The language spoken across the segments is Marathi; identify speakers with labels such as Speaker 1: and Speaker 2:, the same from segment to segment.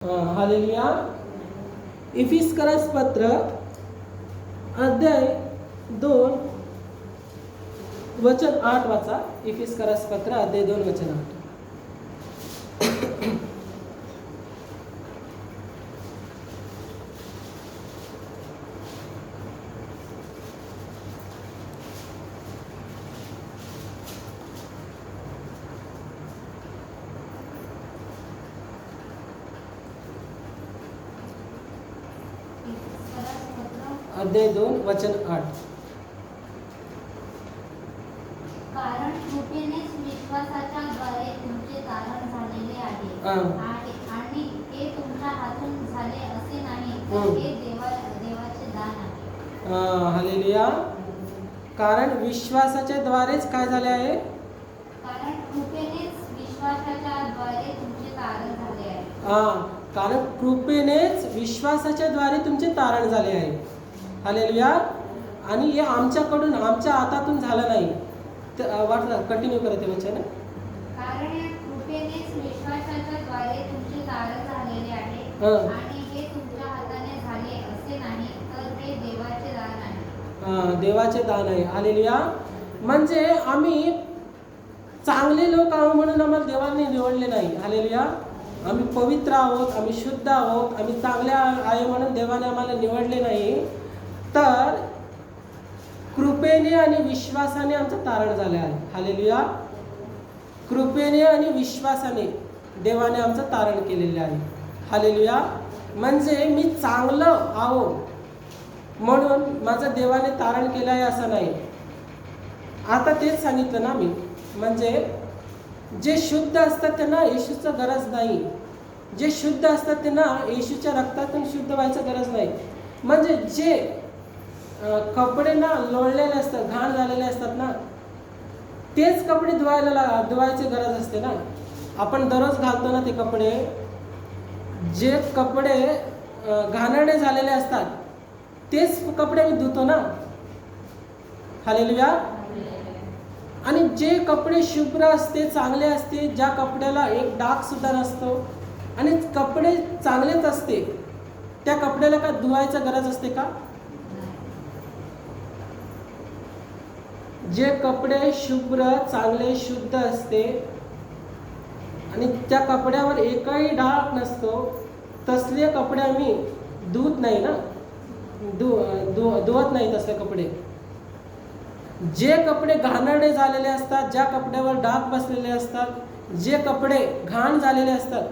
Speaker 1: हालेलुया. इफिस्करस पत्र अध्याय 2 वचन 8 वाचा. इफिस्करस पत्र अध्याय 2 वचन 8. अध्याय 2 वचन 8.
Speaker 2: कारण कृपेनेच विश्वासाच्या द्वारे तुमचे तारण झालेले आहे आणि हे तुमच्या हातून झाले असे नाही तर हे देवाचे दान आहे.
Speaker 1: हालेलुया. कारण विश्वासाच्या द्वारेच काय झाले आहे?
Speaker 2: कारण कृपेनेच विश्वासाच्या द्वारे तुमचे तारण झाले आहे.
Speaker 1: कारण कृपेनेच विश्वासाच्या द्वारे तुमचे तारण झाले आहे. हालेलुया. आणि हे आमच्याकडून आमच्या हातातून झालं नाही. वाटलं कंटिन्यू करते वचन.
Speaker 2: कारण कृपेनेच विश्वासाच्या द्वारे तुमचे तारण झालेले आहे आणि हे तुमच्या हाताने झाले असे नाही तर हे देवाचे दान आहे.
Speaker 1: देवाचे दान आहे. हालेलुया. म्हणजे आम्ही चांगले लोक आहोत म्हणून आम्हाला देवाने निवडले नाही. हालेलुया. आम्ही पवित्र आहोत, आम्ही शुद्ध आहोत, आम्ही चांगले आहे म्हणून देवाने आम्हाला निवडले नाही, तर कृपेने आणि विश्वासाने आमचं तारण झाले आहे. हालेलुया. कृपेने आणि विश्वासाने देवाने आमचं तारण केलेले आहे. हालेलुया. म्हणजे मी चांगलं आहो म्हणून माझं देवाने तारण केलं आहे असं नाही. आता तेच सांगितलं ना मी. म्हणजे जे शुद्ध असतात त्यांना येशूचं गरज नाही. जे शुद्ध असतात त्यांना येशूच्या रक्तातून शुद्ध व्हायचं गरज नाही. म्हणजे जे कपडे ना लोळलेले असतात, घाण झालेले असतात ना, तेच कपडे धुवायची गरज असते ना. आपण दररोज घालतो ना ते कपडे. जे कपडे घाणेरडे झालेले असतात तेच कपडे मी धुतो ना. हालेलुया. आणि जे कपडे शुभ्र असते, चांगले असते, ज्या कपड्याला एक डाग सुद्धा नसतो आणि कपडे चांगलेच असते, त्या कपड्याला काय धुवायची गरज असते का? जे कपडे शुभ्र, चांगले, शुद्ध असते आणि त्या कपड्यावर एकही डाग नसतो, तसले कपडे आम्ही धुत नाही ना, धुवत नाही तसले कपडे. जे कपडे घाणेरडे झालेले असतात, ज्या कपड्यावर डाग बसलेले असतात, जे कपडे घाण झालेले असतात,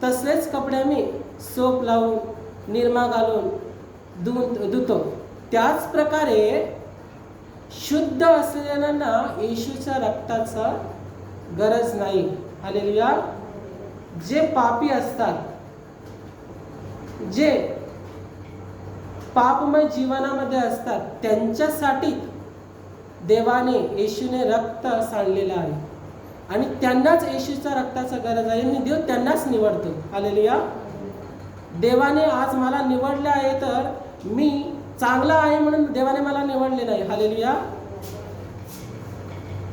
Speaker 1: तसलेच कपडे आम्ही सोप लावून, निरमा घालून धुतो. त्याच प्रकारे शुद्ध असलेल्यांना येशूच्या रक्ताचा गरज नाही. हालेलुया. जे पापी असतात, जे पापमय जीवनामध्ये असतात, त्यांच्यासाठी देवाने येशूने रक्त सांडलेलं आहे आणि त्यांनाच येशूच्या रक्ताचा गरज आहे आणि देव त्यांनाच निवडतो. हालेलुया. देवाने आज मला निवडले आहे, तर मी चांगला आहे म्हणून देवाने मला निवडले नाही. हालेलुया.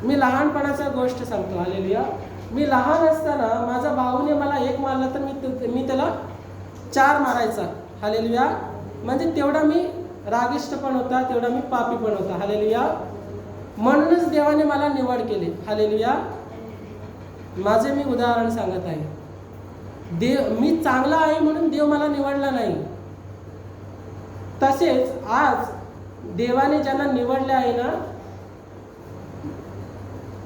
Speaker 1: मी लहानपणाची गोष्ट सांगतो. हालेलुया. मी लहान असताना माझा भाऊने मला एक मारला तर मी त्याला 4 मारायचा. हालेलुया. म्हणजे तेवढा मी रागिष्ट पण होता, तेवढा मी पापी पण होता. हालेलुया. म्हणूनच देवाने मला निवड केली. हालेलुया. माझे मी उदाहरण सांगत आहे. मी चांगला आहे म्हणून देव मला निवडला नाही. तसेच आज देवाने ज्यांना निवडले आहे ना,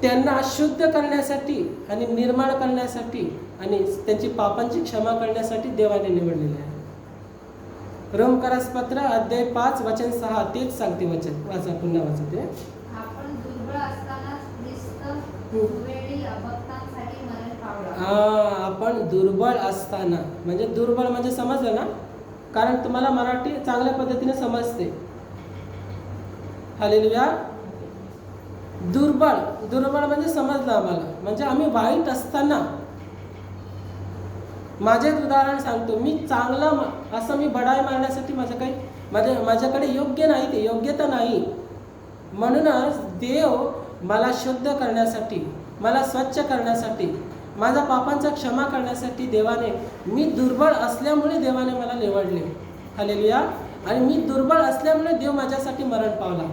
Speaker 1: त्यांना शुद्ध करण्यासाठी आणि निर्माण करण्यासाठी आणि त्यांची पापांची क्षमा करण्यासाठी देवाने निवडलेले आहे. रोमकरास पत्र अध्याय 5 वचन 6 तेच सांगते. वचन वाचा, पुन्हा वाचा ते.
Speaker 2: आपण दुर्बळ असताना ख्रिस्त वेळी अभक्तांसाठी मरण पावला.
Speaker 1: आपण दुर्बळ असताना, म्हणजे दुर्बळ म्हणजे समजलं ना, कारण तुम्हाला मराठी चांगल्या पद्धतीने समजते. हालेलुया. दुर्बळ म्हणजे समजलं आम्हाला. म्हणजे आम्ही वाईट असताना, माझे उदाहरण सांगतो. मी चांगलं असं मी बढाई मारण्यासाठी माझ्याकडे योग्य नाही, ते योग्यता नाही. म्हणूनच देव मला शुद्ध करण्यासाठी, मला स्वच्छ करण्यासाठी, माझ्या पापांचा क्षमा करण्यासाठी देवाने, मी दुर्बळ असल्यामुळे देवाने मला निवडले. हालेलुया. आणि मी दुर्बळ असल्यामुळे देव माझ्यासाठी मरण पावला.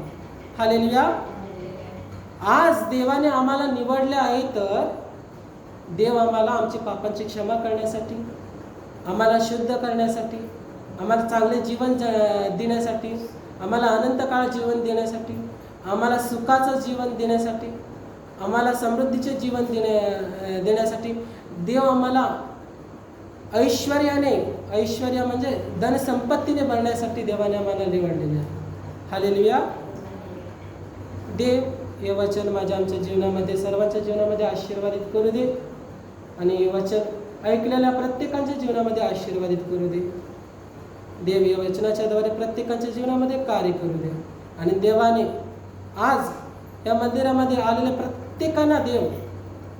Speaker 1: हालेलुया. आज देवाने आम्हाला निवडले आहे, तर देव आम्हाला आमची पापांची क्षमा करण्यासाठी, आम्हाला शुद्ध करण्यासाठी, आम्हाला चांगले जीवन देण्यासाठी, आम्हाला अनंत काळ जीवन देण्यासाठी, आम्हाला सुखाचं जीवन देण्यासाठी, आम्हाला समृद्धीचे जीवन देण्यासाठी देव आम्हाला ऐश्वर्य म्हणजे धनसंपत्तीने भरण्यासाठी देवाने आम्हाला निवडलेले आहे. हालेलुया. देव हे वचन माझ्या आमच्या जीवनामध्ये, सर्वांच्या जीवनामध्ये आशीर्वादित करू दे. आणि हे वचन ऐकलेल्या प्रत्येकाच्या जीवनामध्ये आशीर्वादित करू दे. देव या वचनाच्या द्वारे प्रत्येकाच्या जीवनामध्ये कार्य करू दे. आणि देवाने आज या मंदिरामध्ये आलेल्या प्रत्येकांना देव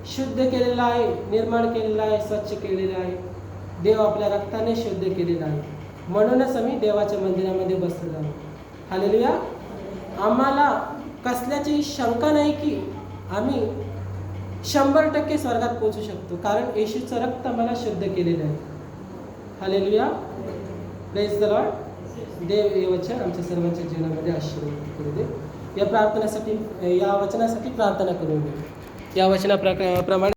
Speaker 1: शुद्ध केलेला आहे, निर्माण केलेला आहे, स्वच्छ केलेला आहे. देव आपल्या रक्ताने शुद्ध केलेला आहे. म्हणूनच आम्ही देवाच्या मंदिरामध्ये बसलेलो आहोत. हालेलुया. आम्हाला कसल्याची शंका नाही की आम्ही 100% स्वर्गात पोहोचू शकतो, कारण येशूचं रक्त आम्हाला शुद्ध केलेलं आहे. हालेलुया. Praise the Lord. देव हे वचन आमच्या सर्वांच्या जीवनामध्ये आशीर्वाद करू दे. या प्रार्थनेसाठी, या वचनासाठी प्रार्थना करून दे. या वचनाप्रमाणे